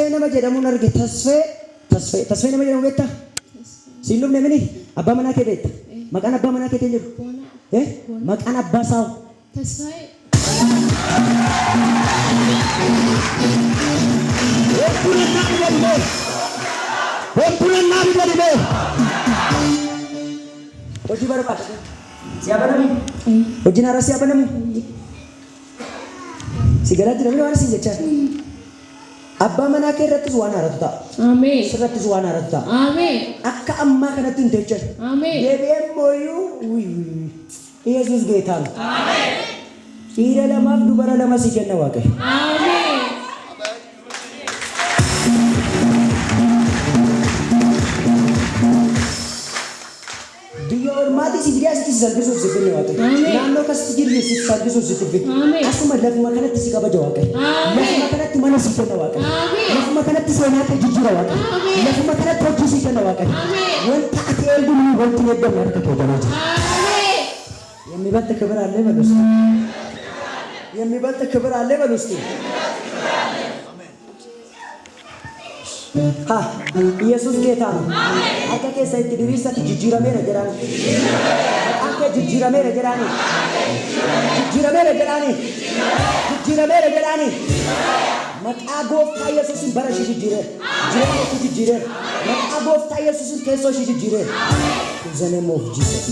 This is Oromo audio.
tasfee nama jedhamuun arge tasfee nama jedhamu beektaa? Siin dhumne mini abbaa manaa kee beekta? Maqaan abbaa manaa keetiin jiru? Maqaan abbaa isaa Tasfaa'ee. Wantuunnaa bidadhibee hojii barbaada siyaa banamu hojiin haaraa siyaa banamu si galaa jira waan siin jechaa abbaa manaa kee irrattis waan haaratu ta'a. Ameen. Sirrattis waan haaratu ta'a. Ameen. Akka ammaa kanatti hin teechan. Ameen. Deebi'ee mooyyuu Yesuus geetaan. Ameen. Dhiira lamaaf dubara lama si kenna Waaqayyo. Ameen. Biyya ormaatii si fidee asitti si salphisuuf si finne Waaqayyo. Naannoo akkasitti jirre si salphisuuf si finne. Asuma lafuma kanatti si kabaja Waaqayyo. Lafuma kanatti mana si kenna Waaqayyo. Lafuma kanatti seenaa kee jijjiira Waaqayyo. Lafuma kanatti hojii si kenna Waaqayyo. Wanta ati eegduun wanti eeggamu harka kee jalaa jira. የሚበልጥ ክብር አለ በሉ እስቲ። የሚበልጥ ክብር አለ በሉ እስቲ። ኢየሱስ ጌታ ነው። አከ ከሰይት ድሪሰት ጅጅረሜ ረገራኒ አከ ጅጅረሜ ረገራኒ ጅጅረሜ ረገራኒ ጅጅረሜ ረገራኒ መቃ ጎፍታ ኢየሱስን በረሽ ጅጅረ ጅጅረ ጅጅረ መቃ ጎፍታ ኢየሱስን ከሶሽ ጅጅረ ዘኔ ሞፍ ጂሰስ